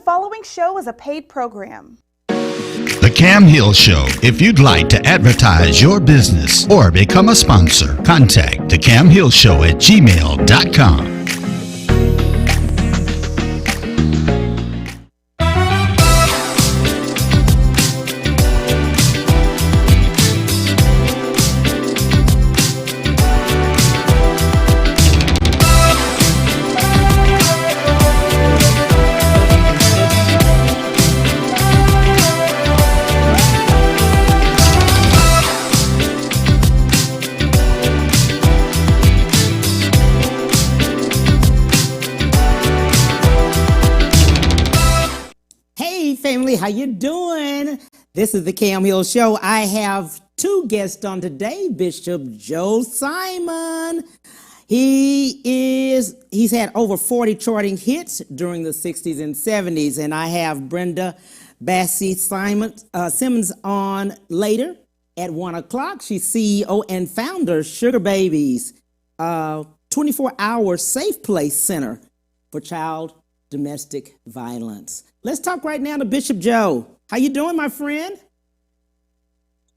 following show is a paid program. The Cam Hill Show. If you'd like to advertise your business or become a sponsor, contact the Cam Hill Show at gmail.com. How you doing? This is the Cam Hill Show. I have two guests on today. Bishop Joe Simon. He's had over 40 charting hits during the 60s and 70s, and I have Brenda Basey Simmons on later at 1 o'clock. She's CEO and founder Sugarbabee's 24-hour safe place center for child domestic violence. Let's talk right now to Bishop Joe. How you doing, my friend?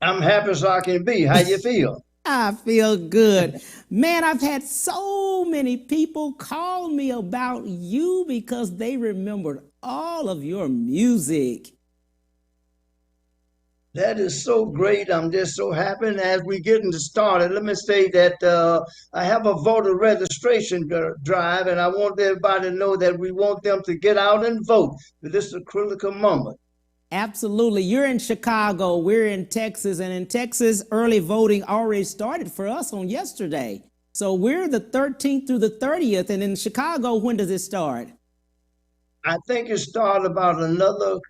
I'm happy as I can be. How you feel? I feel good. Man, I've had so many people call me about you because they remembered all of your music. That is so great. I'm just so happy. And as we getting started, let me say that I have a voter registration drive, and I want everybody to know that we want them to get out and vote. This is a critical moment. Absolutely. You're in Chicago. We're in Texas. And in Texas, early voting already started for us on yesterday. So we're the 13th through the 30th. And in Chicago, when does it start? I think it started about another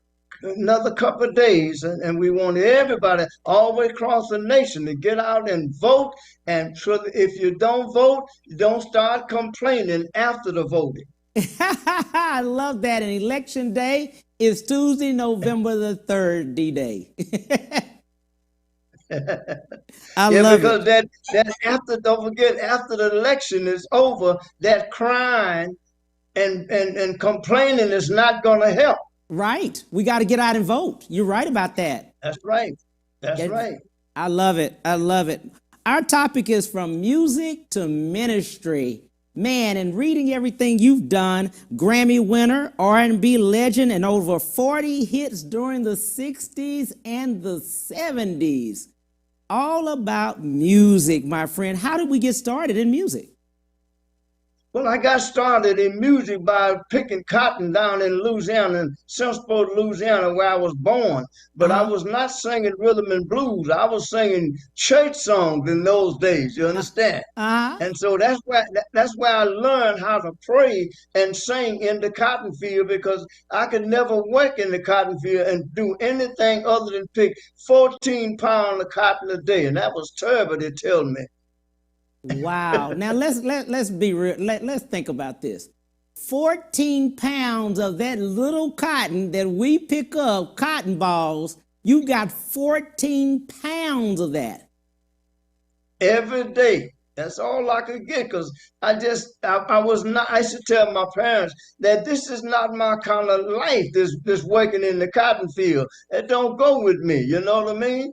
couple of days, and we want everybody all the way across the nation to get out and vote. And if you don't vote, don't start complaining after the voting. I love that. And election day is Tuesday, November the 3rd, D-Day. I love because it. that after, don't forget, after the election is over, that crying and complaining is not going to help. Right. We got to get out and vote. You're right about that. That's right. That's right. I love it. I love it. Our topic is from music to ministry. Man, and reading everything you've done, Grammy winner, R&B legend, and over 40 hits during the 60s and the 70s. All about music, my friend. How did we get started in music? Well, I got started in music by picking cotton down in Louisiana, in Simsport, Louisiana, where I was born. But I was not singing rhythm and blues. I was singing church songs in those days. You understand? And so that's why I learned how to pray and sing in the cotton field, because I could never work in the cotton field and do anything other than pick 14 pounds of cotton a day, and that was terrible, they tell me. Wow. Now let's be real. Let's think about this. 14 pounds of that little cotton that we pick up, cotton balls, you got 14 pounds of that. Every day. That's all I could get, because I was not, I should tell my parents that this is not my kind of life, this working in the cotton field. It don't go with me, you know what I mean?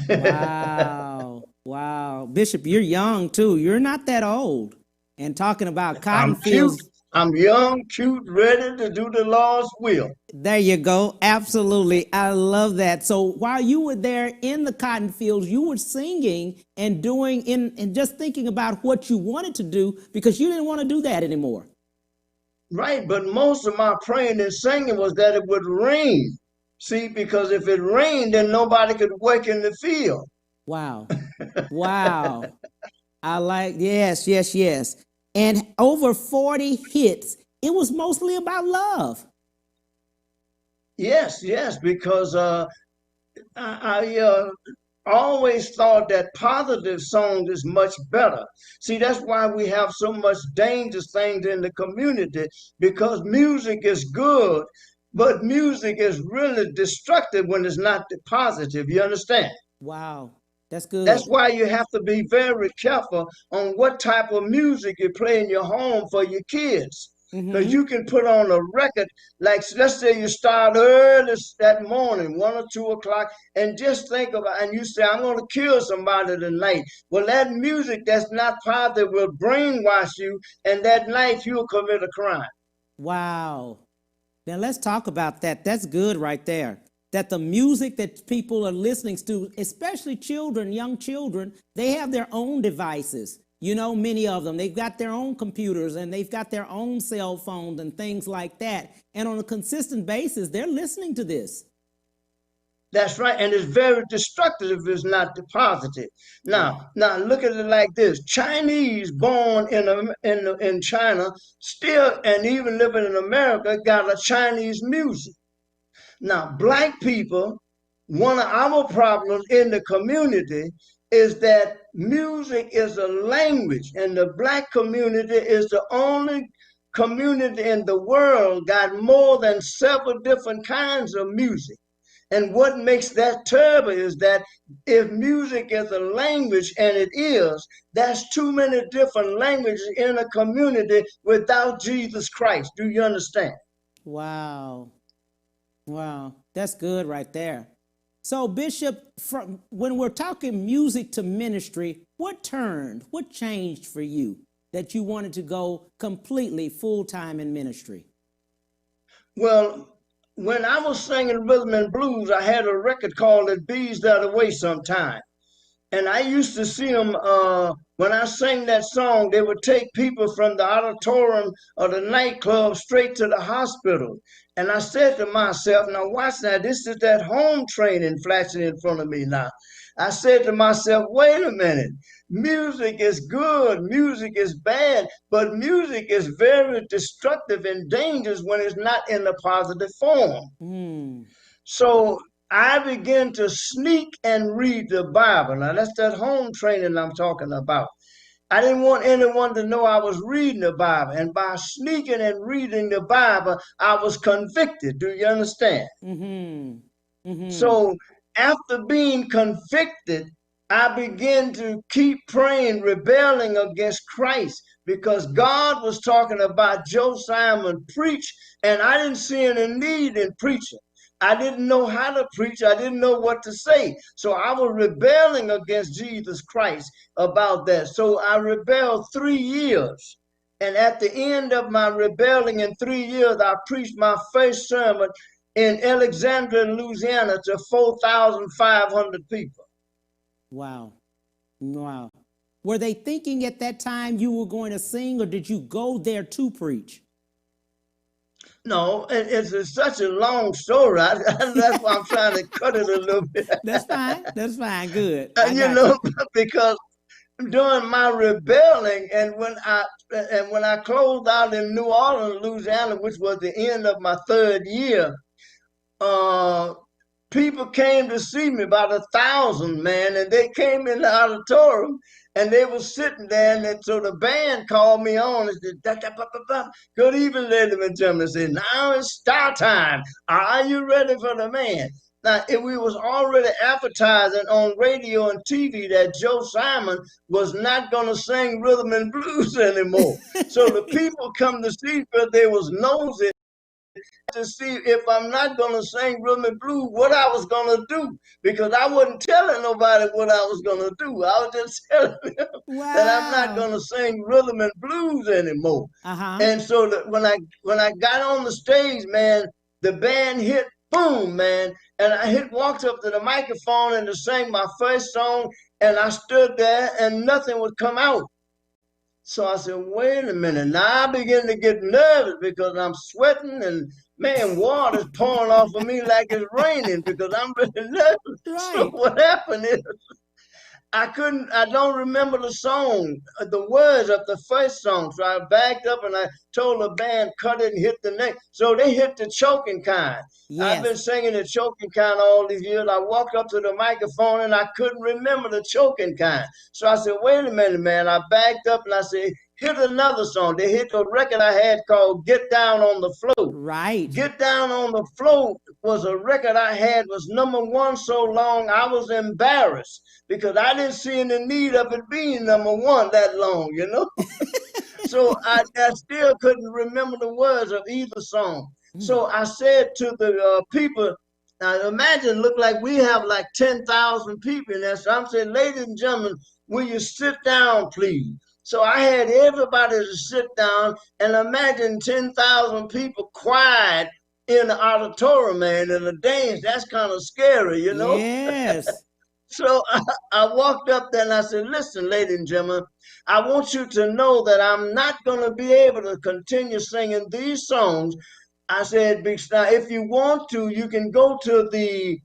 Wow. Wow. Bishop, you're young too. You're not that old. And talking about cotton fields. Cute. I'm young, cute, ready to do the Lord's will. There you go. Absolutely. I love that. So while you were there in the cotton fields, you were singing and doing and just thinking about what you wanted to do, because you didn't want to do that anymore. Right. But most of my praying and singing was that it would rain. See, because if it rained, then nobody could work in the field. Wow. Wow. I like, yes. And over 40 hits. It was mostly about love. Yes, because I always thought that positive songs is much better. See, that's why we have so much dangerous things in the community, because music is good, but music is really destructive when it's not positive. You understand? Wow. That's good. That's why you have to be very careful on what type of music you play in your home for your kids. because you can put on a record, like let's say you start early that morning, 1 or 2 o'clock, and just think about, and you say, I'm going to kill somebody tonight. Well, that music that's not positive will brainwash you, and that night you'll commit a crime. Wow. Now let's talk about that. That's good right there. That the music that people are listening to, especially children, young children, they have their own devices. You know, many of them, they've got their own computers and they've got their own cell phones and things like that. And on a consistent basis, they're listening to this. That's right, and it's very destructive if it's not positive. Now look at it like this: Chinese born in China, still, and even living in America, got a Chinese music. Now, black people, one of our problems in the community is that music is a language, and the black community is the only community in the world got more than several different kinds of music. And what makes that terrible is that if music is a language, and it is, that's too many different languages in a community without Jesus Christ. Do you understand? Wow. Wow. That's good right there. So, Bishop, when we're talking music to ministry, what changed for you that you wanted to go completely full-time in ministry? Well, when I was singing rhythm and blues, I had a record called "It Bees That Away Sometime." And I used to see them, when I sang that song, they would take people from the auditorium or the nightclub straight to the hospital. And I said to myself, now watch that, this is that home training flashing in front of me now. I said to myself, wait a minute, music is good, music is bad, but music is very destructive and dangerous when it's not in a positive form. So I began to sneak and read the Bible. Now, that's that home training I'm talking about. I didn't want anyone to know I was reading the Bible. And by sneaking and reading the Bible, I was convicted. Do you understand? So after being convicted, I began to keep praying, rebelling against Christ, because God was talking about Joe Simon preach, and I didn't see any need in preaching. I didn't know how to preach. I didn't know what to say. So I was rebelling against Jesus Christ about that. So I rebelled 3 years. And at the end of my rebelling in 3 years, I preached my first sermon in Alexandria, Louisiana, to 4,500 people. Wow. Wow. Were they thinking at that time you were going to sing, or did you go there to preach? No, it's such a long story. That's why I'm trying to cut it a little bit. That's fine. That's fine. Good. Because during my rebelling, and when I closed out in New Orleans, Louisiana, which was the end of my 3rd year, people came to see me, about 1,000, man, and they came in the auditorium. And they were sitting there, and so the band called me on and said, "Good evening, ladies and gentlemen." I said, "Now it's start time. Are you ready for the man?" Now, we was already advertising on radio and TV that Joe Simon was not going to sing rhythm and blues anymore. So the people come to see, but they was nosy to see if I'm not going to sing rhythm and blues, what I was going to do, because I wasn't telling nobody what I was going to do. I was just telling them that I'm not going to sing rhythm and blues anymore. And so when I got on the stage, man, the band hit boom, man, and I walked up to the microphone and to sing my first song, and I stood there and nothing would come out. So I said, wait a minute. Now I begin to get nervous because I'm sweating, and man, water's pouring off of me like it's raining because I'm really nervous. Right. So what happened is I don't remember the song, the words of the first song. So I backed up and I told the band, cut it and hit the next. So they hit the choking kind. Yes. I've been singing the choking kind all these years. I walked up to the microphone and I couldn't remember the choking kind. So I said, wait a minute, man. I backed up and I said, hit another song. They hit the record I had called Get Down on the Floor. Right. Get Down on the Floor was a record I had, was #1 so long I was embarrassed because I didn't see any need of it being #1 that long, you know? So I still couldn't remember the words of either song. So I said to the people, now imagine, look like we have like 10,000 people in there. So I'm saying, ladies and gentlemen, will you sit down, please? So I had everybody to sit down, and imagine 10,000 people quiet in the auditorium, man, in the dance. That's kind of scary, you know? Yes. So I walked up there and I said, listen, ladies and gentlemen, I want you to know that I'm not going to be able to continue singing these songs. I said, now, if you want to, you can go to the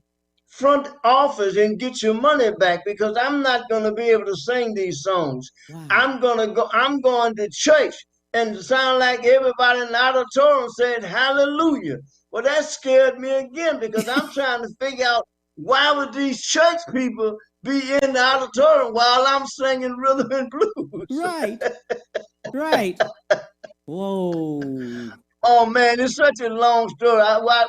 front office and get your money back because I'm not going to be able to sing these songs. Wow. I'm going to church and it sound like everybody in the auditorium said hallelujah. Well, that scared me again because I'm trying to figure out why would these church people be in the auditorium while I'm singing rhythm and blues? Right. Right. Whoa. Oh man, it's such a long story.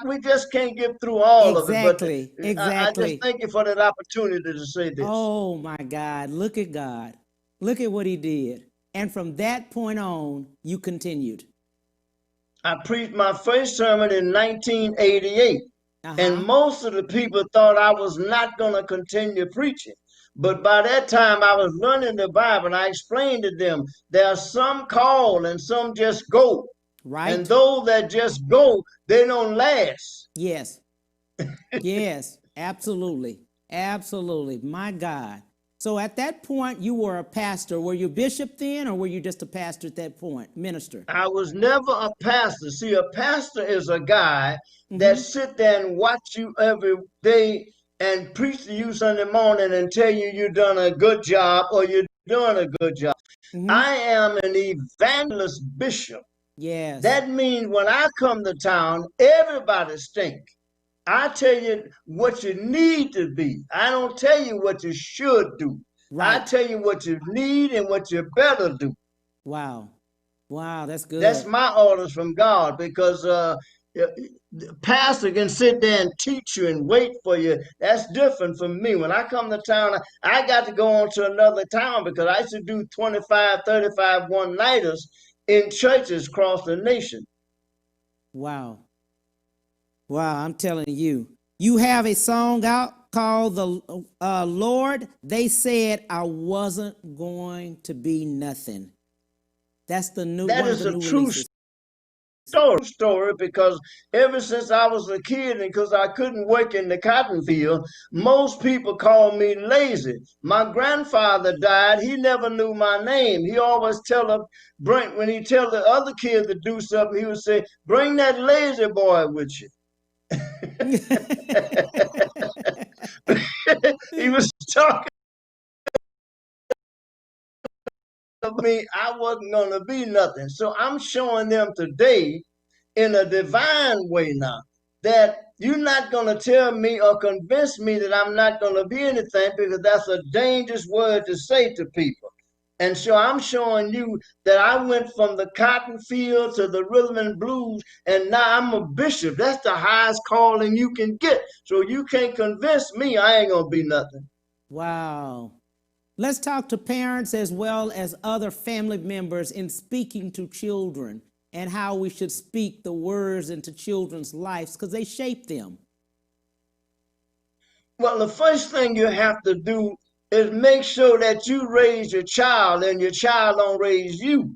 We just can't get through all of it. But Exactly. I just Exactly. thank you for that opportunity to say this. Oh my God. Look at God. Look at what he did. And from that point on, you continued. I preached my first sermon in 1988, and Uh-huh. most of the people thought I was not going to continue preaching. But by that time, I was learning the Bible, and I explained to them there are some called and some just go. And Right? those that just go, they don't last. Yes. Yes. Absolutely. Absolutely. My God. So at that point, you were a pastor. Were you bishop then, or were you just a pastor at that point? Minister? I was never a pastor. See, a pastor is a guy that Mm-hmm. sit there and watch you every day and preach to you Sunday morning and tell you you've done a good job or you're doing a good job. Mm-hmm. I am an evangelist bishop. Yes. That means when I come to town, everybody stink. I tell you what you need to be. I don't tell you what you should do. I Right. tell you what you need and what you better do. Wow. Wow. That's That's good. my orders from God because the pastor can sit there and teach you and wait for you. That's different from me. When I come to town, I got to go on to another town because I used to do 25, 35 one-nighters in churches across the nation. Wow. Wow. I'm telling you. You have a song out called The Lord, They Said I Wasn't Going to Be Nothing. That's the new That one of is the a new true releases. story because ever since I was a kid and because I couldn't work in the cotton field, most people called me lazy. My grandfather died. He never knew my name. He always tell them, bring when he tell the other kids to do something, he would say, bring that lazy boy with you. He was talking to me. I wasn't going to be nothing. So I'm showing them today in a divine way now that you're not going to tell me or convince me that I'm not going to be anything because that's a dangerous word to say to people. And so I'm showing you that I went from the cotton field to the rhythm and blues, and now I'm a bishop. That's the highest calling you can get. So you can't convince me I ain't going to be nothing. Wow. Let's talk to parents as well as other family members in speaking to children and how we should speak the words into children's lives because they shape them. Well, the first thing you have to do is make sure that you raise your child and your child don't raise you.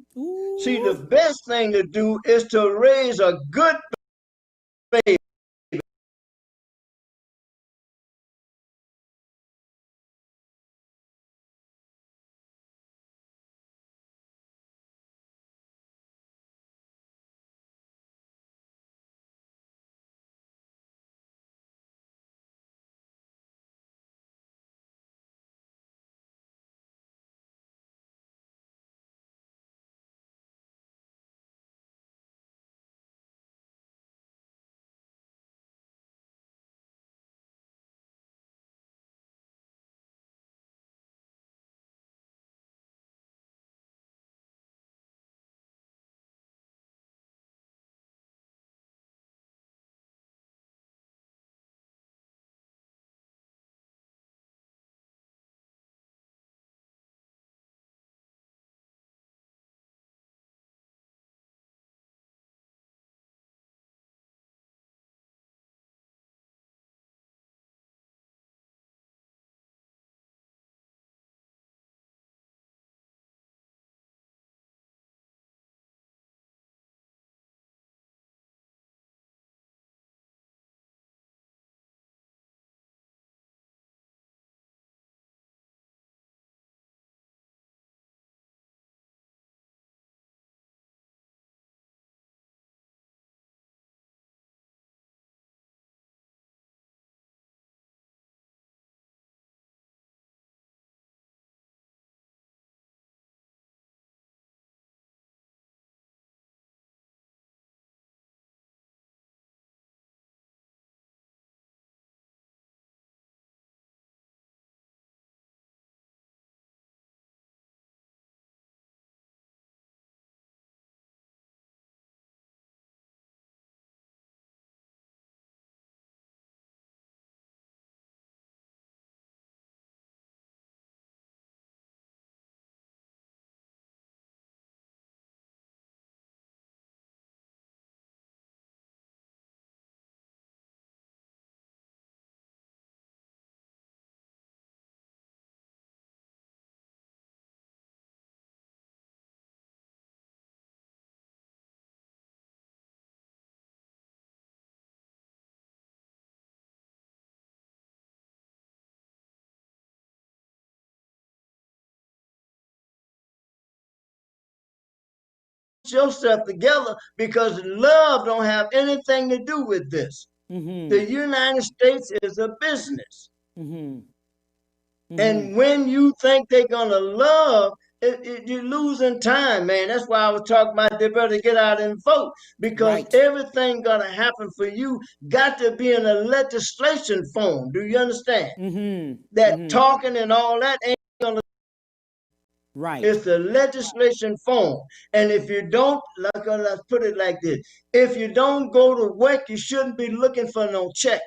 See, the Ooh. best thing to do is to raise a good baby. yourself together because love don't have anything to do with this. The United States is a business. And when you think they're going to love, you're losing time, man. That's why I was talking about they better get out and vote because Right. everything going to happen for you got to be in a legislation form. Do you understand? That talking and all that ain't going to. Right. It's the legislation form. And if you don't, let's put it like this. If you don't go to work, you shouldn't be looking for no check.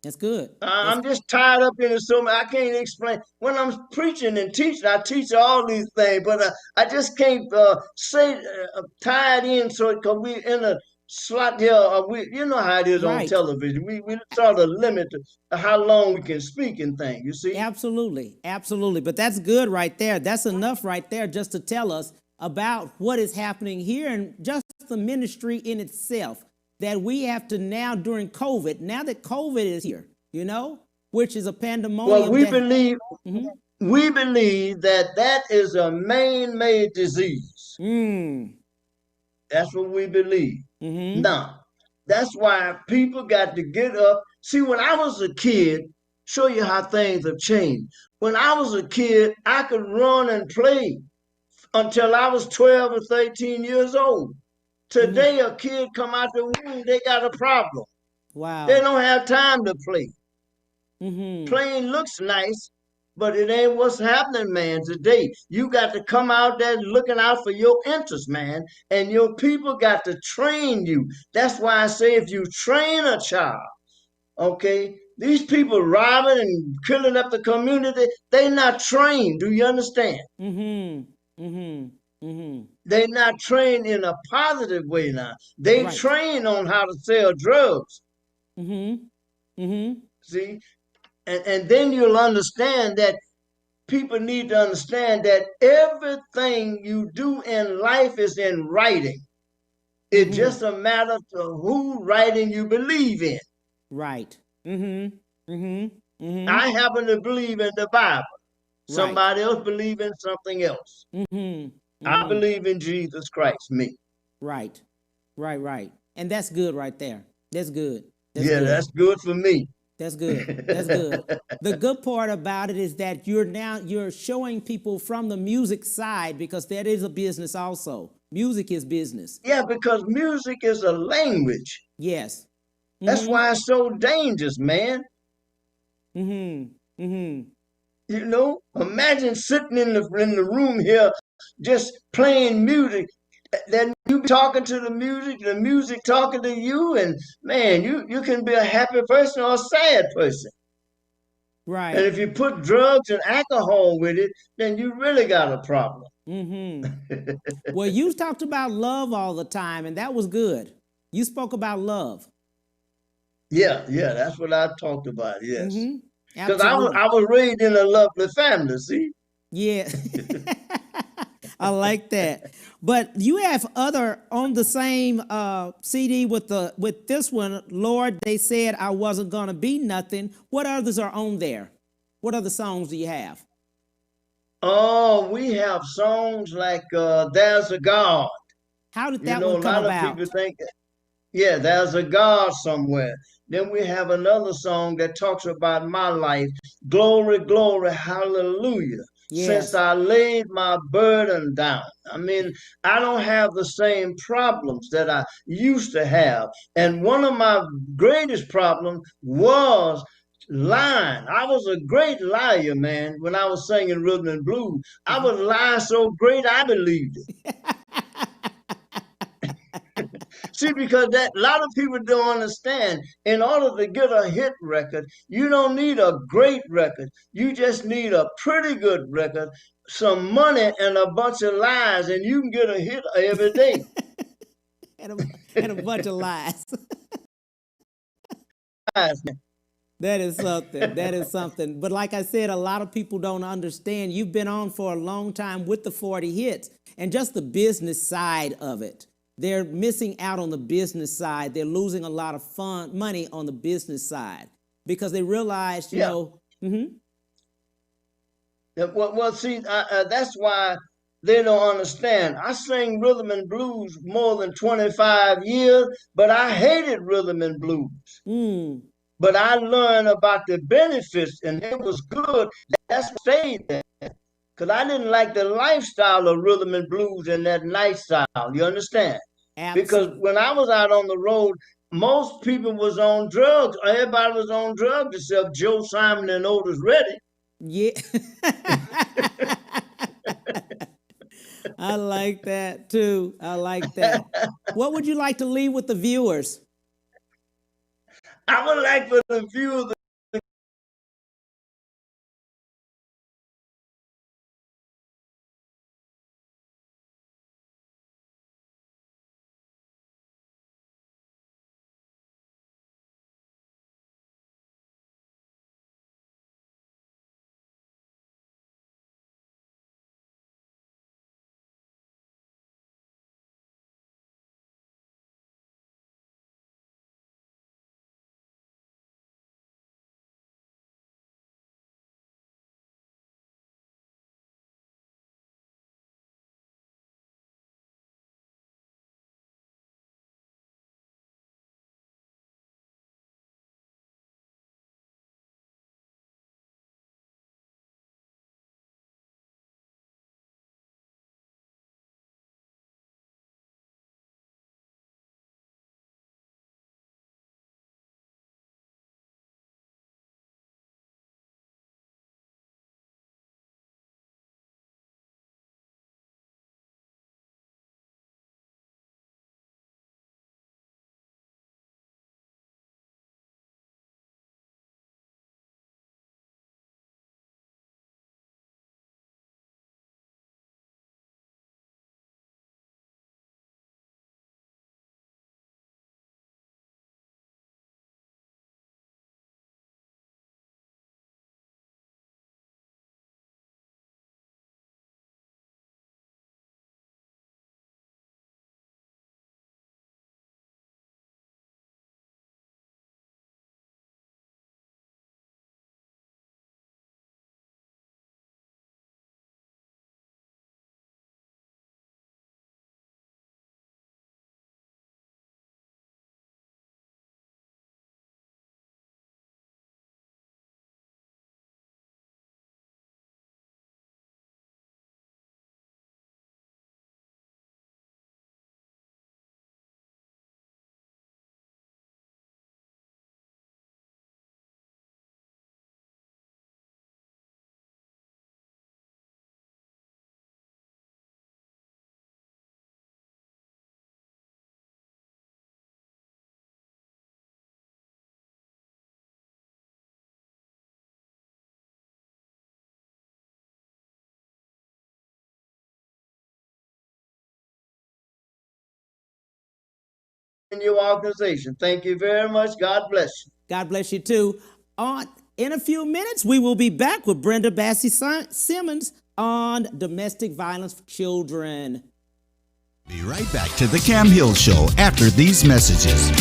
That's good. I'm just tied up in it so much. I can't explain. When I'm preaching and teaching, I teach all these things, but I just can't say tie it in so because we're in a slot here. You know how it is on Right. television. We sort of limit how long we can speak and things. You see? Absolutely. Absolutely. But that's good right there. That's enough right there just to tell us about what is happening here and just the ministry in itself that we have to now during COVID, now that COVID is here, you know, which is a pandemonium. Well, we believe that is a man-made disease. That's what we believe. Now, that's why people got to get up. See, when I was a kid, show you how things have changed. When I was a kid, I could run and play until I was 12 or 13 years old. Today, a kid come out the womb, they got a problem. Wow. They don't have time to play. Playing looks nice, but it ain't what's happening, man, today. You got to come out there looking out for your interests, man, and your people got to train you. That's why I say if you train a child, okay, these people robbing and killing up the community, they not trained. Do you understand? They're not trained in a positive way now. They Right. train on how to sell drugs. See? And then you'll understand that people need to understand that everything you do in life is in writing. It's just a matter of who writing you believe in. Right. I happen to believe in the Bible. Somebody else believe in something else. I believe in Jesus Christ, me. Right. Right. And that's good right there. That's good. That's good for me. That's good. That's good. The good part about it is that you're showing people from the music side because that is a business also. Music is business. Yeah, because music is a language. Yes. That's why it's so dangerous, man. You know, imagine sitting in the room here just playing music. Then you be talking to the music talking to you, and man, you can be a happy person or a sad person. Right. And if you put drugs and alcohol with it, then you really got a problem. Well, you talked about love all the time, and that was good. You spoke about love. Yeah, that's what I talked about. Yes, because I Absolutely. was raised in a lovely family. See. Yeah. I like that. But you have other on the same CD with this one, Lord, they said I wasn't gonna be nothing. What others are on there? What other songs do you have? Oh, we have songs like There's a God. How did You that know, one a come lot of people about? think, yeah, there's a God somewhere. Then we have another song that talks about my life. Glory, glory, hallelujah. Since Yes. I laid my burden down. I mean, I don't have the same problems that I used to have. And one of my greatest problems was lying. I was a great liar, man, when I was singing rhythm and blues. I was lying so great I believed it. See, because that a lot of people don't understand. In order to get a hit record, you don't need a great record. You just need a pretty good record, some money, and a bunch of lies, and you can get a hit every day. And a bunch of lies. That is something. That is something. But like I said, a lot of people don't understand. You've been on for a long time with the 40 hits and just the business side of it. They're missing out on the business side. They're losing a lot of money on the business side because they realize, you know. Well, see, that's why they don't understand. I sang rhythm and blues more than 25 years, but I hated rhythm and blues. Mm. But I learned about the benefits, and it was good. That's what stayed there. Because I didn't like the lifestyle of rhythm and blues and that lifestyle. You understand? Because Absolutely. when I was out on the road, most people was on drugs. Everybody was on drugs except Joe Simon and Otis Reddy. Yeah. I like that too. I like that. What would you like to leave with the viewers? I would like for the viewers in your organization. Thank you very much. God bless you. God bless you too. In a few minutes, we will be back with Brenda Basey Simmons on domestic violence for children. Be right back to the Cam Hill Show after these messages.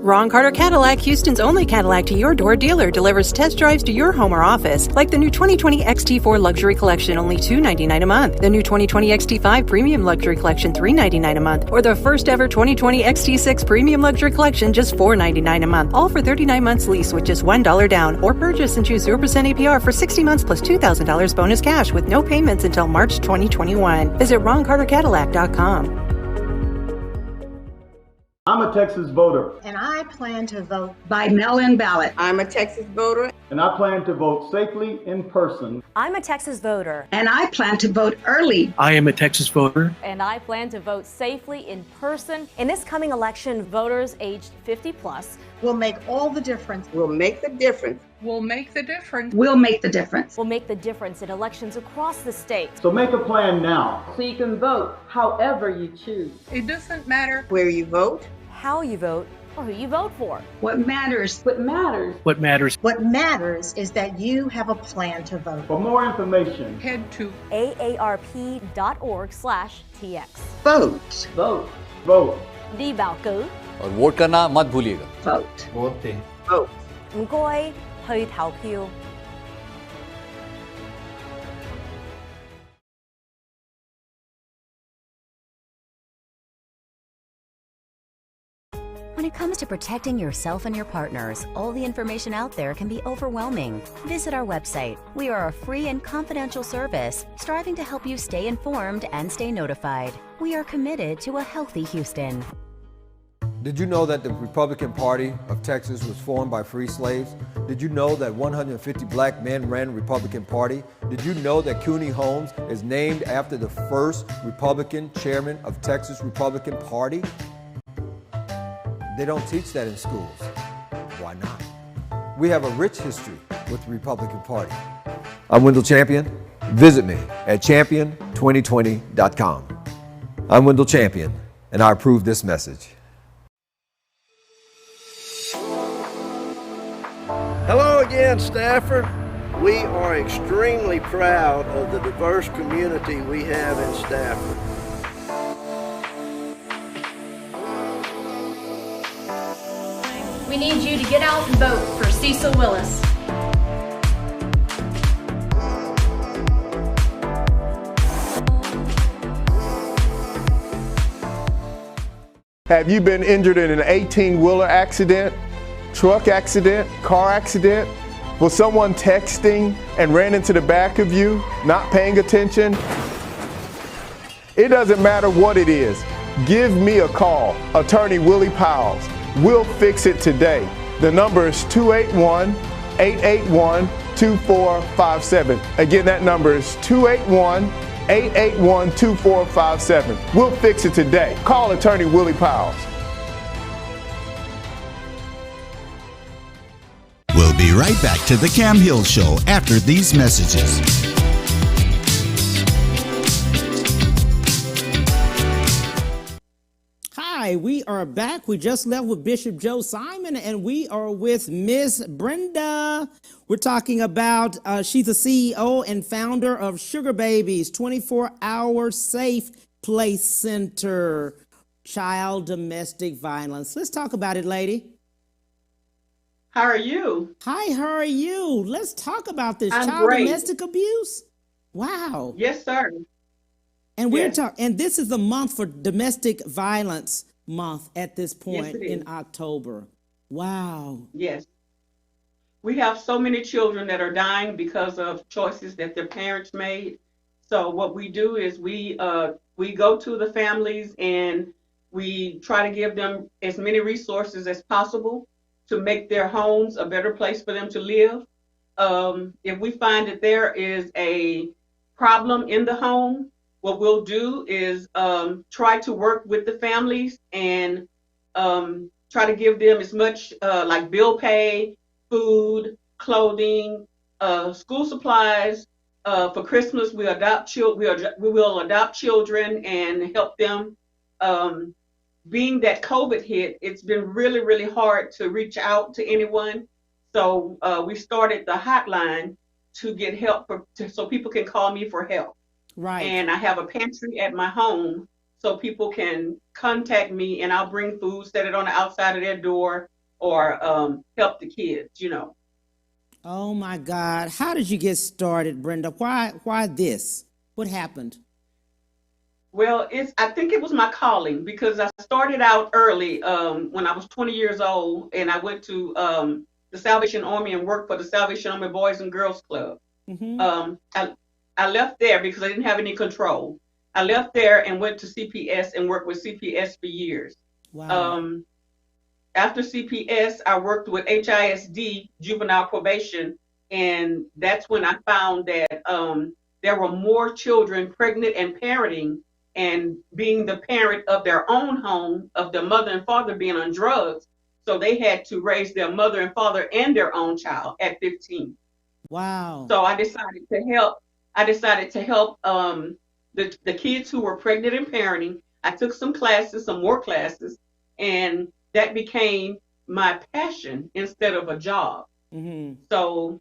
Ron Carter Cadillac, Houston's only Cadillac to your door dealer, delivers test drives to your home or office, like the new 2020 XT4 Luxury Collection, only $299 a month. The new 2020 XT5 Premium Luxury Collection, $399 a month. Or the first ever 2020 XT6 Premium Luxury Collection, just $499 a month. All for 39 months lease with just $1 down. Or purchase and choose 0% APR for 60 months plus $2,000 bonus cash with no payments until March 2021. Visit RonCarterCadillac.com. I'm a Texas voter. And I plan to vote by mail-in ballot. I'm a Texas voter. And I plan to vote safely in person. I'm a Texas voter. And I plan to vote early. I am a Texas voter. And I plan to vote safely in person. In this coming election, voters aged 50 plus will make all the difference. Will make the difference. Will make the difference. Will make the difference. Will make the difference in elections across the state. So make a plan now. So you can vote however you choose. It doesn't matter where you vote, how you vote, or who you vote for. What matters. What matters. What matters. What matters is that you have a plan to vote. For more information, head to aarp.org/tx. Vote. Vote. Vote. Đi bầu cử. और vote करना मत भूलिएगा। Vote. Vote. Vote. 唔該去投票。When it comes to protecting yourself and your partners, all the information out there can be overwhelming. Visit our website. We are a free and confidential service striving to help you stay informed and stay notified. We are committed to a healthy Houston. Did you know that the Republican Party of Texas was formed by free slaves? Did you know that 150 black men ran the Republican Party? Did you know that Cooney Holmes is named after the first Republican chairman of Texas Republican Party? They don't teach that in schools. Why not? We have a rich history with the Republican Party. I'm Wendell Champion. Visit me at champion2020.com. I'm Wendell Champion, and I approve this message. Hello again, Stafford. We are extremely proud of the diverse community we have in Stafford. We need you to get out and vote for Cecil Willis. Have you been injured in an 18-wheeler accident, truck accident, car accident? Was someone texting and ran into the back of you, not paying attention? It doesn't matter what it is. Give me a call, Attorney Willie Powles. We'll fix it today. The number is 281-881-2457. Again, that number is 281-881-2457. We'll fix it today. Call Attorney Willie Powles. We'll be right back to the Cam Hill Show after these messages. Hi, we are back. We just left with Bishop Joe Simon, and we are with Miss Brenda. We're talking about, she's the CEO and founder of Sugarbabee's 24-hour safe place center, child domestic violence. Let's talk about it, lady. How are you? Hi, how are you? Let's talk about this I'm child great. domestic abuse. Wow. Yes, sir. And we're Yes. talking, and this is the month for domestic violence month at this point it in is. October. Wow. Yes. We have so many children that are dying because of choices that their parents made. So what we do is we go to the families and we try to give them as many resources as possible to make their homes a better place for them to live. If we find that there is a problem in the home, what we'll do is try to work with the families and try to give them as much like bill pay, food, clothing, school supplies. For Christmas, we will adopt children and help them. Being that COVID hit, it's been really, really hard to reach out to anyone. So we started the hotline to get help so people can call me for help. Right. And I have a pantry at my home so people can contact me and I'll bring food, set it on the outside of their door, or help the kids, you know. Oh my God. How did you get started, Brenda? Why this? What happened? Well, I think it was my calling because I started out early when I was 20 years old and I went to the Salvation Army and worked for the Salvation Army Boys and Girls Club. Mm-hmm. I left there because I didn't have any control. I left there and went to CPS and worked with CPS for years. Wow. After CPS, I worked with HISD, juvenile probation, and that's when I found that there were more children pregnant and parenting and being the parent of their own home, of their mother and father being on drugs. So they had to raise their mother and father and their own child at 15. Wow. So I decided to help. The kids who were pregnant and parenting. I took some more classes, and that became my passion instead of a job. Mm-hmm. So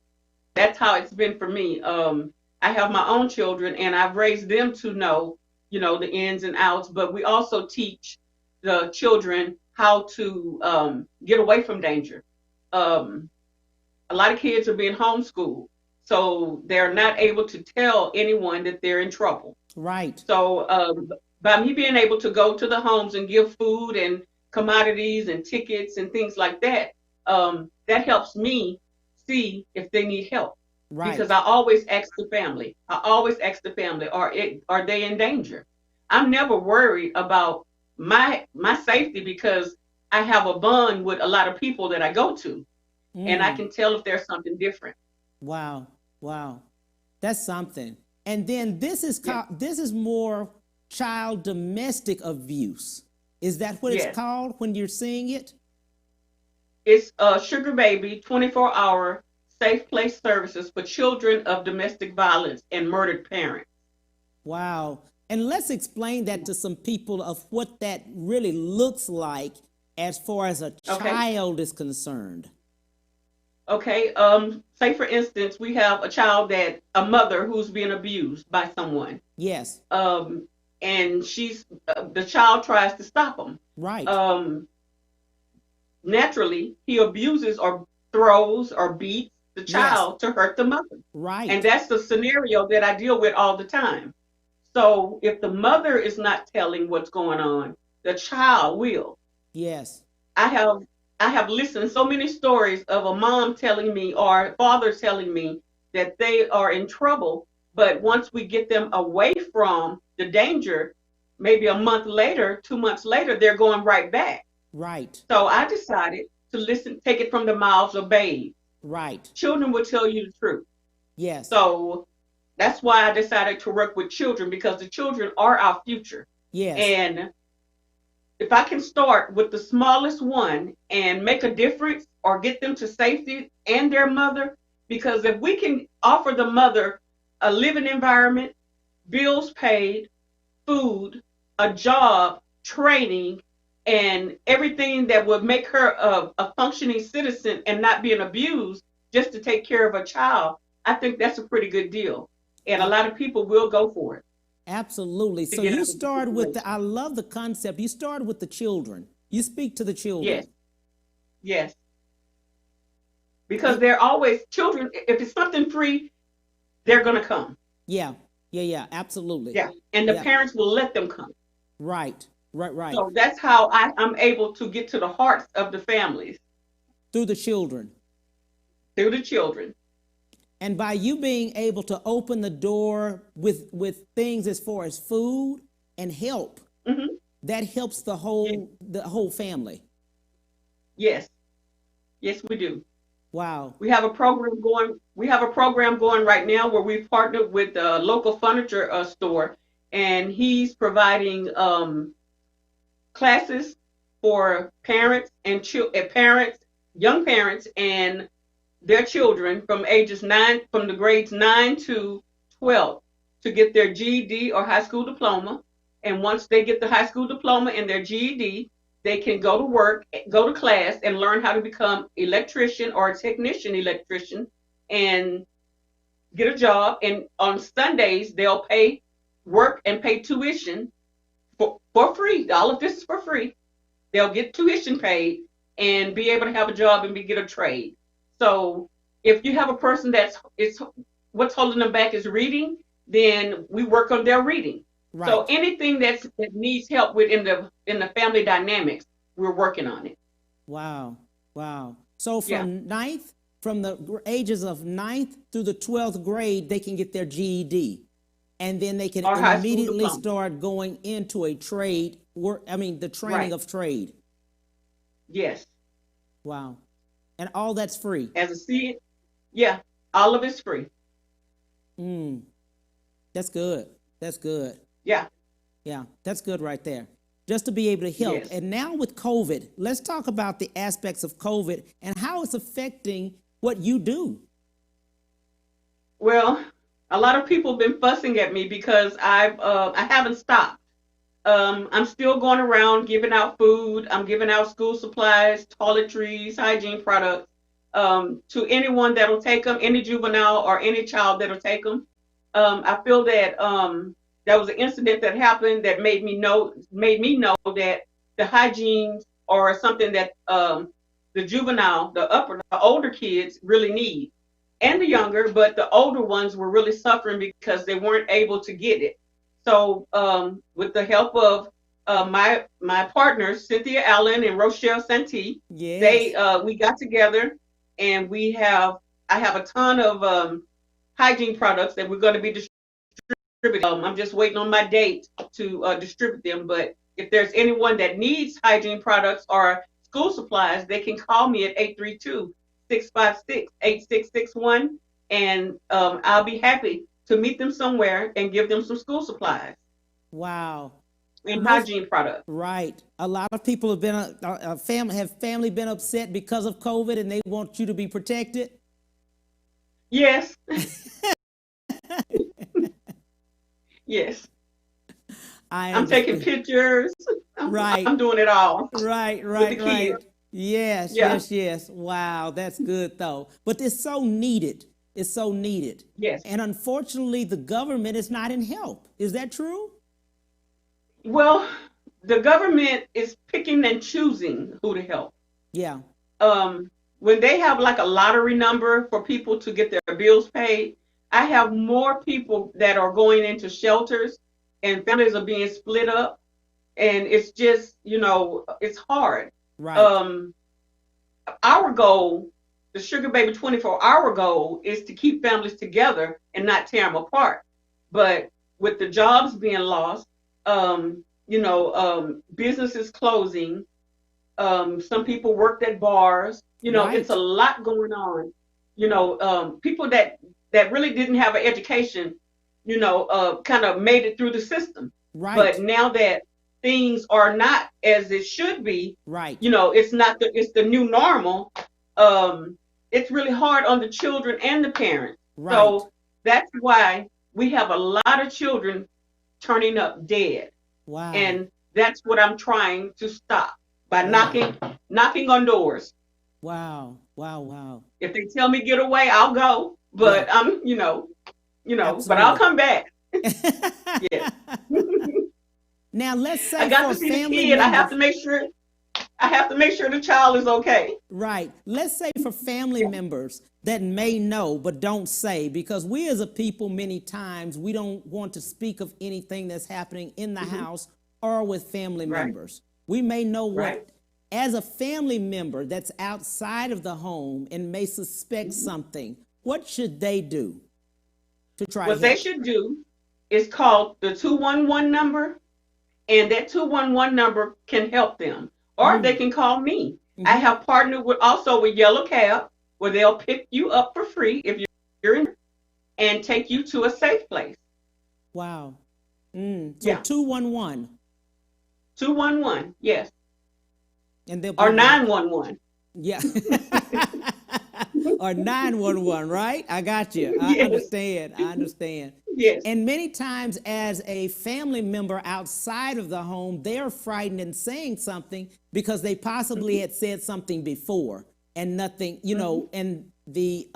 that's how it's been for me. I have my own children, and I've raised them to know, the ins and outs. But we also teach the children how to get away from danger. A lot of kids are being homeschooled, so they're not able to tell anyone that they're in trouble. Right. So by me being able to go to the homes and give food and commodities and tickets and things like that, that helps me see if they need help. Right. Because I always ask the family. Are they in danger? I'm never worried about my safety because I have a bond with a lot of people that I go to, and I can tell if there's something different. Wow, wow, that's something. And then this is this is more child domestic abuse. Is that what it's called when you're seeing it? It's Sugarbabee 24-hour safe place services for children of domestic violence and murdered parents. Wow. And let's explain that to some people of what that really looks like as far as a child is concerned. Okay. Say for instance, we have a mother who's being abused by someone. Yes. And the child tries to stop him. Right. Naturally, he abuses or throws or beats the child to hurt the mother. Right. And that's the scenario that I deal with all the time. So if the mother is not telling what's going on, the child will. Yes. I have listened so many stories of a mom telling me or a father telling me that they are in trouble, but once we get them away from the danger, maybe a month later, 2 months later, they're going right back. Right. So I decided to take it from the mouths of babes. Right. Children will tell you the truth. Yes. So that's why I decided to work with children, because the children are our future. Yes. And if I can start with the smallest one and make a difference or get them to safety and their mother, because if we can offer the mother a living environment, bills paid, food, a job, training, and everything that would make her a functioning citizen and not being abused just to take care of a child, I think that's a pretty good deal. And a lot of people will go for it. Absolutely. So you start with I love the concept. You start with the children. You speak to the children. Yes. Yes. Because they're always children. If it's something free, they're going to come. Yeah. Yeah. Absolutely. Yeah. And the parents will let them come. Right. Right. So that's how I'm able to get to the hearts of the families. Through the children. Through the children. And by you being able to open the door with things as far as food and help, that helps the whole family. Yes. Yes, we do. Wow. We have a program going. We have a program going right now where we've partnered with a local furniture store, and he's providing classes for parents and young parents, and their children from the grades 9 to 12 to get their GED or high school diploma. And once they get the high school diploma and their GED, they can go to work, go to class, and learn how to become electrician or a technician electrician and get a job. And on Sundays, they'll work and pay tuition for free. All of this is for free. They'll get tuition paid and be able to have a job and get a trade. So if you have a person what's holding them back is reading, then we work on their reading. Right. So anything that needs help with in the family dynamics, we're working on it. Wow. So from the ages of 9th through the 12th grade, they can get their GED, and then they can immediately start going into a trade. The training of trade. Yes. Wow. And all that's free. All of it's free. That's good. Yeah. Yeah, that's good right there. Just to be able to help. Yes. And now with COVID, let's talk about the aspects of COVID and how it's affecting what you do. Well, a lot of people have been fussing at me because I haven't stopped. I'm still going around giving out food. I'm giving out school supplies, toiletries, hygiene products to anyone that'll take them, any juvenile or any child that'll take them. I feel that there was an incident that happened that made me know that the hygiene or something that the juvenile, the older kids really need, and the younger, but the older ones were really suffering because they weren't able to get it. So with the help of my partners, Cynthia Allen and Rochelle Santee, we got together, and I have a ton of hygiene products that we're going to be distributing. I'm just waiting on my date to distribute them. But if there's anyone that needs hygiene products or school supplies, they can call me at 832-656-8661, and I'll be happy to meet them somewhere and give them some school supplies. Wow. And hygiene products. Right. A lot of people have been family been upset because of COVID, and they want you to be protected. Yes. Yes. I'm taking pictures. I'm doing it all. Right. Yes, yeah. yes. Wow, that's good though. But it's so needed. It's so needed. Yes. And unfortunately, the government is not in help. Is that true? Well, the government is picking and choosing who to help. Yeah. When they have like a lottery number for people to get their bills paid, I have more people that are going into shelters, and families are being split up, and it's just, it's hard. Right. Our goal, the Sugarbabee 24-hour goal, is to keep families together and not tear them apart. But with the jobs being lost, businesses closing, some people worked at bars, Right. It's a lot going on. People that really didn't have an education, kind of made it through the system. Right. But now that things are not as it should be, right. It's the new normal. It's really hard on the children and the parents. Right. So that's why we have a lot of children turning up dead. Wow. And that's what I'm trying to stop by knocking on doors. Wow. If they tell me get away, I'll go. But I'm, but I'll come back. Yeah. Now let's say I got for to see the family kid. members, I have to make sure the child is okay. Right. Let's say for family members that may know but don't say, because we as a people, many times, we don't want to speak of anything that's happening in the house or with family members. We may know what, as a family member that's outside of the home and may suspect something, what should they do to try What they should do is call the 211 number, and that 211 number can help them. Or they can call me. I have partnered with Yellow Cab, where they'll pick you up for free if you're in, and take you to a safe place. Wow. So 211. 211, yes. And they'll or 911. Yeah. Or 911, right? I got you. I understand. Yes. And many times as a family member outside of the home, they're frightened and saying something because they possibly had said something before and nothing, and the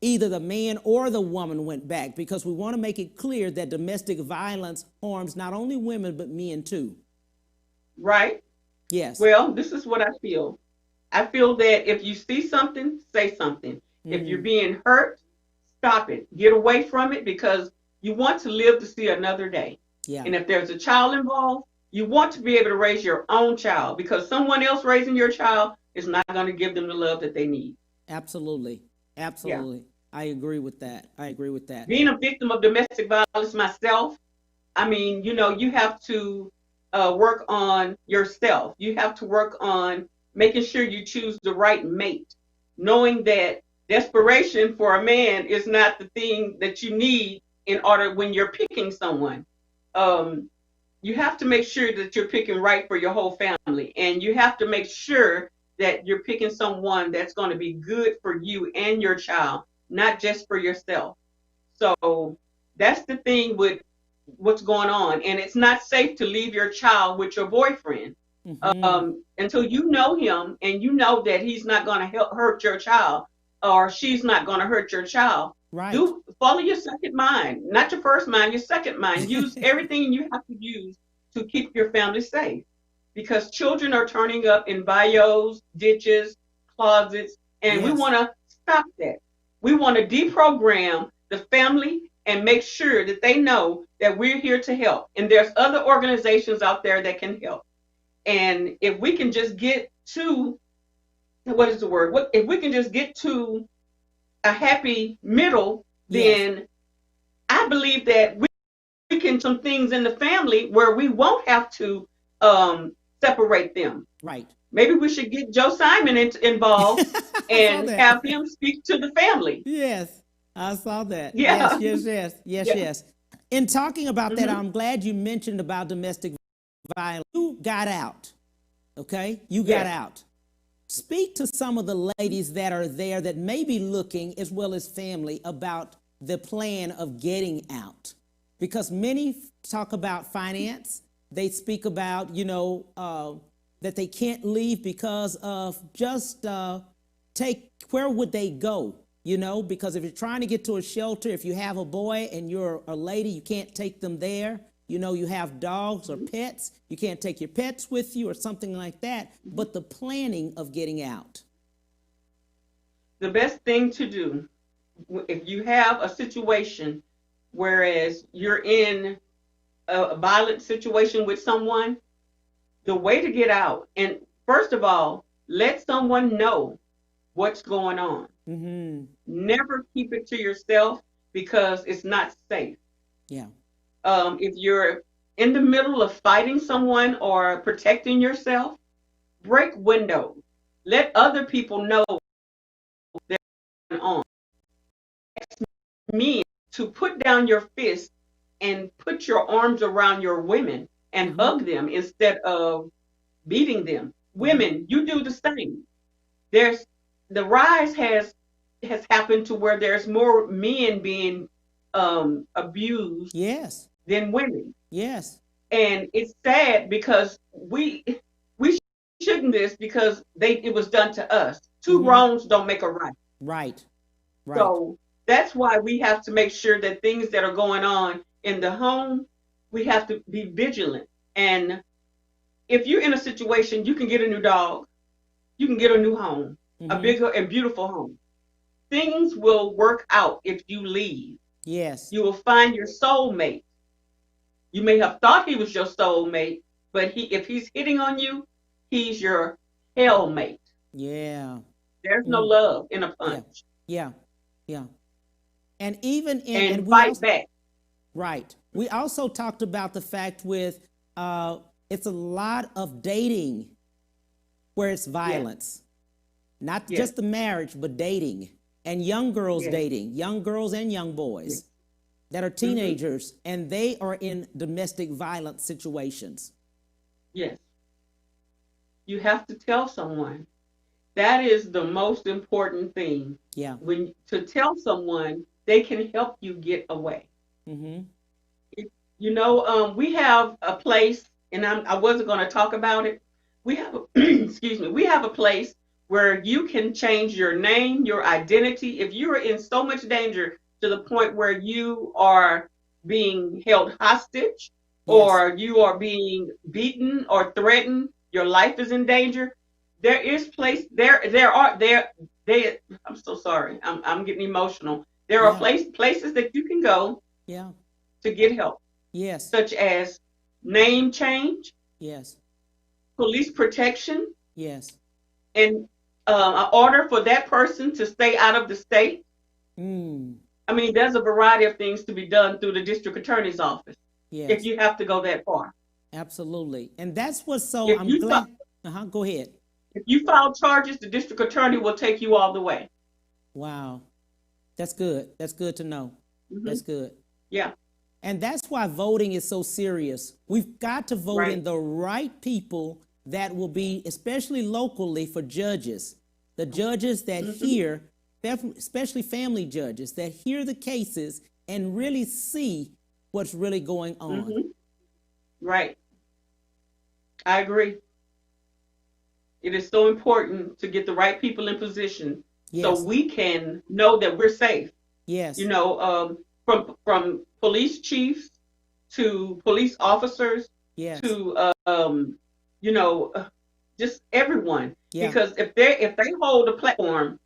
either the man or the woman went back, because we want to make it clear that domestic violence harms not only women, but men too. Right. Yes. Well, this is what I feel. I feel that if you see something, say something. If you're being hurt, stop it. Get away from it, because you want to live to see another day. Yeah. And if there's a child involved, you want to be able to raise your own child, because someone else raising your child is not going to give them the love that they need. Absolutely. Yeah. I agree with that. Being a victim of domestic violence myself, I mean, you have to work on yourself. You have to work on making sure you choose the right mate, knowing that desperation for a man is not the thing that you need in order when you're picking someone. You have to make sure that you're picking right for your whole family, and you have to make sure that you're picking someone that's going to be good for you and your child, not just for yourself. So that's the thing with what's going on. And it's not safe to leave your child with your boyfriend until you know him and you know that he's not going to hurt your child, or she's not going to hurt your child. Right. Follow your second mind, not your first mind, your second mind. Use everything you have to use to keep your family safe. because children are turning up in bios, ditches, closets, and we want to stop that. We want to deprogram the family and make sure that they know that we're here to help. And there's other organizations out there that can help. And if we can just get to, what is the word? If we can just get to a happy middle, then I believe that we can do some things in the family where we won't have to separate them. Right. Maybe we should get Joe Simon involved and have him speak to the family. Yes, I saw that. Yeah. Yes. In talking about that, I'm glad you mentioned about domestic violence. You got out, okay? You got out. Speak to some of the ladies that are there that may be looking, as well as family, about the plan of getting out. Because many talk about finance. They speak about, that they can't leave because of just where would they go? Because if you're trying to get to a shelter, if you have a boy and you're a lady, you can't take them there. You have dogs or pets, you can't take your pets with you or something like that. But the planning of getting out. The best thing to do, if you have a situation, whereas you're in a violent situation with someone, the way to get out, and first of all, let someone know what's going on. Mm-hmm. Never keep it to yourself because it's not safe. Yeah. If you're in the middle of fighting someone or protecting yourself, break windows. Let other people know what's going on. Men to put down your fist and put your arms around your women and hug them instead of beating them. Women, you do the same. The rise has happened to where there's more men being abused than women. Yes. And it's sad because we shouldn't this because it was done to us. Two wrongs don't make a right. Right. So that's why we have to make sure that things that are going on in the home, we have to be vigilant. And if you're in a situation, you can get a new dog, you can get a new home, a bigger and beautiful home. Things will work out if you leave. Yes. You will find your soulmate. You may have thought he was your soulmate, but if he's hitting on you, he's your hellmate. Yeah. There's no love in a punch. Yeah. And even and fight back. Right. We also talked about the fact with it's a lot of dating where it's violence. Not just the marriage, but dating. And young girls dating, young girls and young boys that are teenagers, and they are in domestic violence situations. Yes. You have to tell someone. That is the most important thing. Yeah. To tell someone, they can help you get away. Mm-hmm. We have a place, and I wasn't going to talk about it. We have we have a place where you can change your name, your identity. If you are in so much danger to the point where you are being held hostage or you are being beaten or threatened, your life is in danger, there is place I'm so sorry. I'm getting emotional. There are places that you can go to get help. Yes. Such as name change. Yes. Police protection. Yes. And an order for that person to stay out of the state. I mean, there's a variety of things to be done through the district attorney's office. Yes. If you have to go that far. Absolutely. And that's what's so, I'm glad. Go ahead. If you file charges, the district attorney will take you all the way. Wow. That's good. That's good to know. That's good. Yeah. And that's why voting is so serious. We've got to vote in the right people that will be, especially locally, for judges. The judges that hear, especially family judges, that hear the cases and really see what's really going on. Right. I agree. It is so important to get the right people in position so we can know that we're safe. Yes. From police chiefs to police officers to just everyone. Yeah. Because if they hold a platform,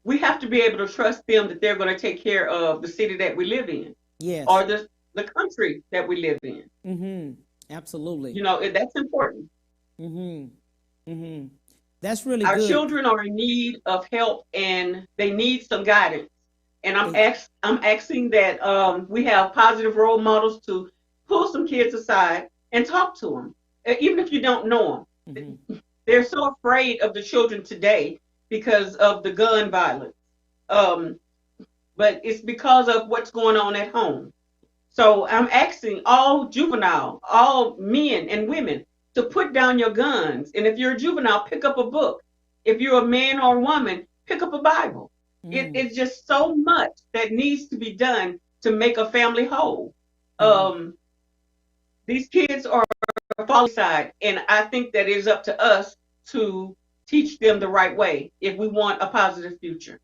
we have to be able to trust them that they're going to take care of the city that we live in. Yes. Or the country that we live in. Mm-hmm. Absolutely. That's important. Mm-hmm. Mm-hmm. That's really Our good. children are in need of help, and they need some guidance. And I'm asking that we have positive role models to pull some kids aside and talk to them, even if you don't know them. Mm-hmm. They're so afraid of the children today because of the gun violence. But it's because of what's going on at home. So I'm asking all juvenile, all men and women to put down your guns. And if you're a juvenile, pick up a book. If you're a man or a woman, pick up a Bible. It's just so much that needs to be done to make a family whole. These kids are falling side, and I think that it is up to us to teach them the right way if we want a positive future.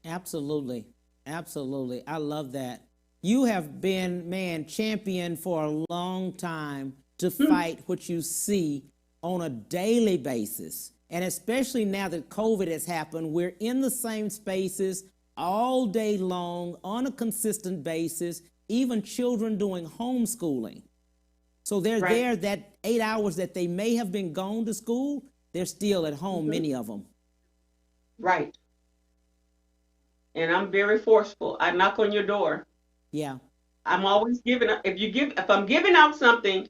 Absolutely. Absolutely. I love that. You have been, champion for a long time to fight what you see on a daily basis. And especially now that COVID has happened, we're in the same spaces all day long on a consistent basis, even children doing homeschooling. So they're there, that 8 hours that they may have been gone to school, they're still at home, many of them. Right. And I'm very forceful. I knock on your door. Yeah. I'm always giving. If I'm giving out something,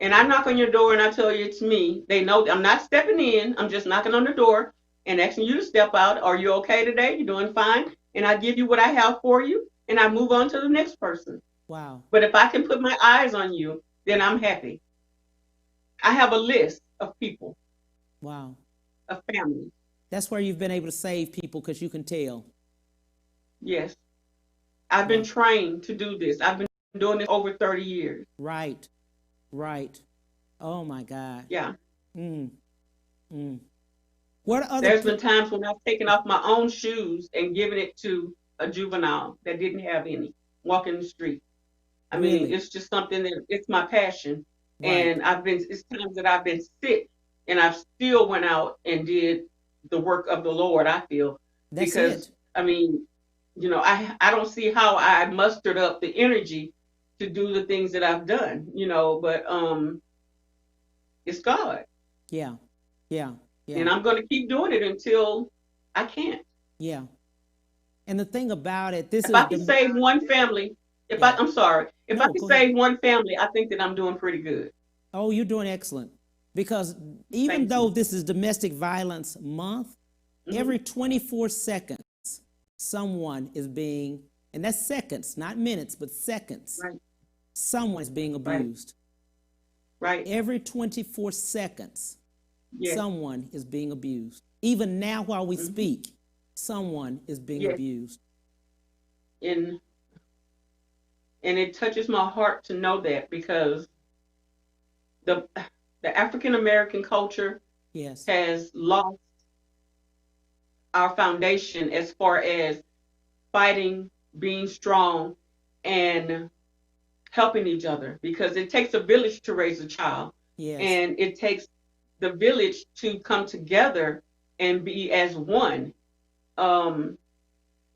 and I knock on your door and I tell you it's me, they know I'm not stepping in. I'm just knocking on the door and asking you to step out. Are you okay today? You doing fine? And I give you what I have for you, and I move on to the next person. Wow. But if I can put my eyes on you, then I'm happy. I have a list of people. Wow. Of families. That's where you've been able to save people, because you can tell. Yes. I've been trained to do this. I've been doing this over 30 years. Right. Right. Oh my God. Yeah. What other? There's been times when I've taken off my own shoes and given it to a juvenile that didn't have any, walking the street. I mean, it's just something that it's my passion. Right. And it's times that I've been sick and I've still went out and did the work of the Lord, I feel. That's because, it. I mean, I don't see how I mustered up the energy to do the things that I've done, but it's God. Yeah. Yeah. Yeah. And I'm going to keep doing it until I can't. Yeah. And the thing about it, if I can save one family, I can save one family, I think that I'm doing pretty good. Oh, you're doing excellent. Because even though this is Domestic Violence Month, every 24 seconds, someone is being, and that's seconds, not minutes, but seconds. Right. Someone is being abused. Right. Every 24 seconds, yes. Someone is being abused. Even now while we speak, someone is being abused. And it touches my heart to know that, because the African American culture has lost our foundation as far as fighting, being strong, and helping each other, because it takes a village to raise a child. Yes. And it takes the village to come together and be as one.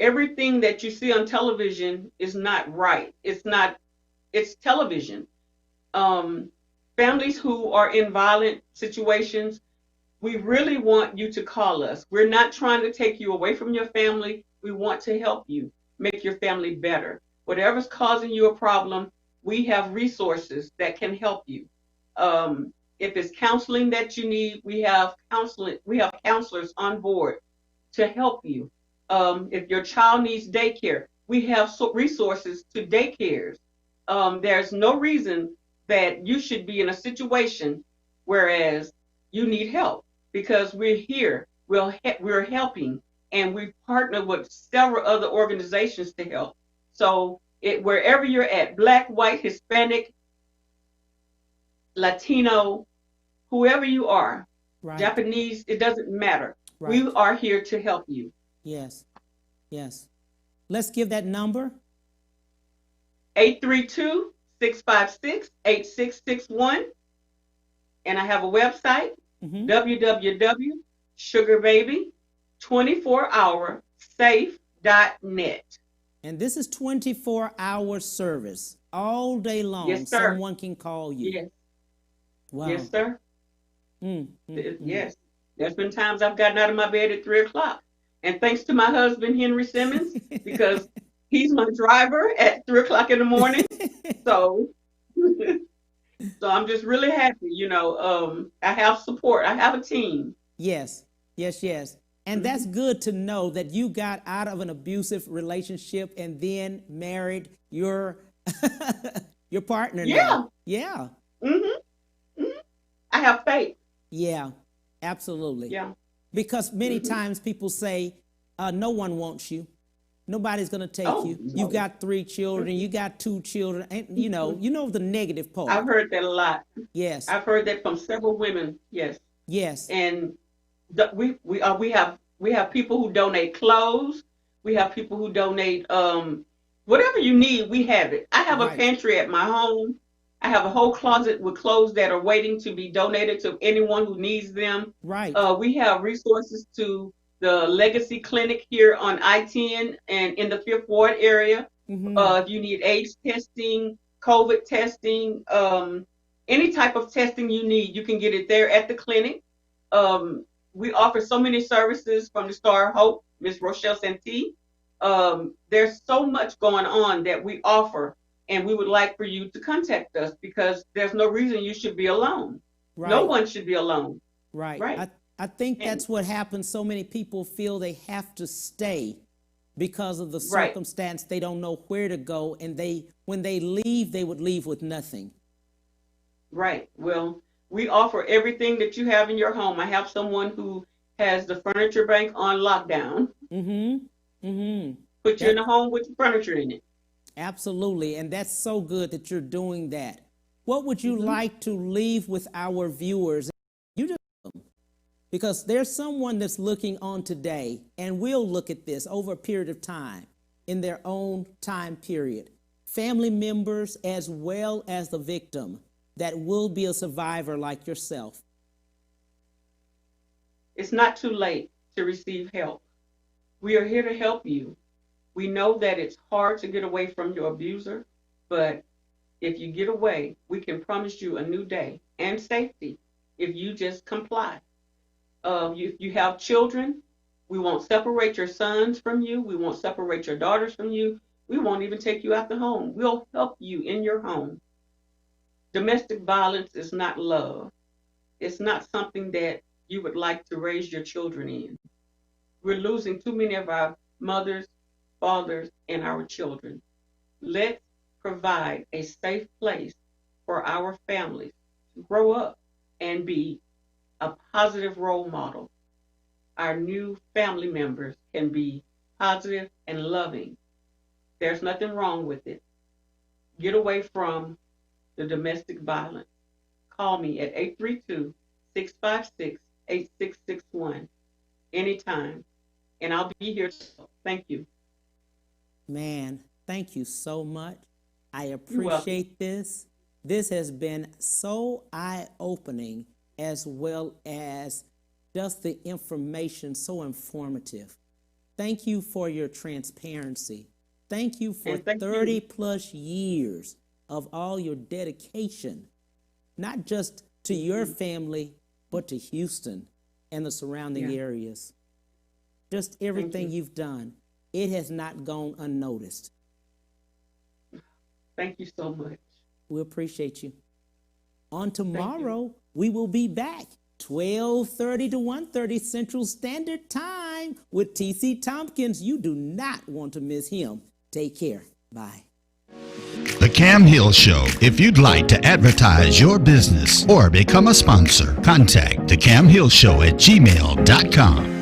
Everything that you see on television is not right. It's television. Families who are in violent situations, we really want you to call us. We're not trying to take you away from your family. We want to help you make your family better. Whatever's causing you a problem, we have resources that can help you. If it's counseling that you need, we have counseling. We have counselors on board to help you. If your child needs daycare, we have resources to daycares. There's no reason that you should be in a situation whereas you need help, because we're here, we're helping, and we've partnered with several other organizations to help. So wherever you're at, Black, white, Hispanic, Latino, whoever you are, Japanese, it doesn't matter. We are here to help you. Yes. Yes. Let's give that number. 832-656-8661. And I have a website, www.sugarbabee24hoursafe.net. And this is 24-hour service all day long. Yes, sir. Someone can call you. Yes. Wow. Yes, sir. Yes. There's been times I've gotten out of my bed at 3 o'clock. And thanks to my husband, Henry Simmons, because he's my driver at 3 o'clock in the morning. So I'm just really happy. You know, I have support. I have a team. Yes. And that's good to know that you got out of an abusive relationship and then married your your partner now. Yeah. I have faith. Yeah, absolutely. Yeah. Because many times people say, no one wants you. Nobody's going to take you. No. You got 3 children. You got 2 children. And, you know the negative part. I've heard that a lot. Yes. I've heard that from several women. Yes. Yes. And we have people who donate clothes. We have people who donate whatever you need. We have it. I have a pantry at my home. I have a whole closet with clothes that are waiting to be donated to anyone who needs them. Right. We have resources to the Legacy Clinic here on I-10 and in the 5th Ward area. If you need AIDS testing, COVID testing, any type of testing you need, you can get it there at the clinic. We offer so many services from the Star of Hope, Miss Rochelle Santee. There's so much going on that we offer, and we would like for you to contact us because there's no reason you should be alone. Right. No one should be alone. Right. I think that's what happens. So many people feel they have to stay because of the circumstance. They don't know where to go, and when they leave, they would leave with nothing. Right. Well, we offer everything that you have in your home. I have someone who has the furniture bank on lockdown. Put you in a home with furniture in it. Absolutely. And that's so good that you're doing that. What would you like to leave with our viewers? Because there's someone that's looking on today and will look at this over a period of time in their own time period. Family members as well as the victim that will be a survivor like yourself. It's not too late to receive help. We are here to help you. We know that it's hard to get away from your abuser, but if you get away, we can promise you a new day and safety if you just comply. If you have children, we won't separate your sons from you. We won't separate your daughters from you. We won't even take you out the home. We'll help you in your home. Domestic violence is not love. It's not something that you would like to raise your children in. We're losing too many of our mothers, fathers, and our children. Let's provide a safe place for our families to grow up and be a positive role model. Our new family members can be positive and loving. There's nothing wrong with it. Get away from the domestic violence. Call me at 832-656-8661 anytime, and I'll be here. Thank you. Man, thank you so much. I appreciate this. This has been so eye-opening, as well as just the information so informative. Thank you for your transparency. Thank you for 30 plus years of all your dedication, not just to your family, but to Houston and the surrounding areas. Just everything you've done. It has not gone unnoticed. Thank you so much. We appreciate you. On tomorrow, we will be back 12:30 to 1:30 Central Standard Time with TC Tompkins. You do not want to miss him. Take care. Bye. The Cam Hill Show. If you'd like to advertise your business or become a sponsor, contact the Cam Hill Show at gmail.com.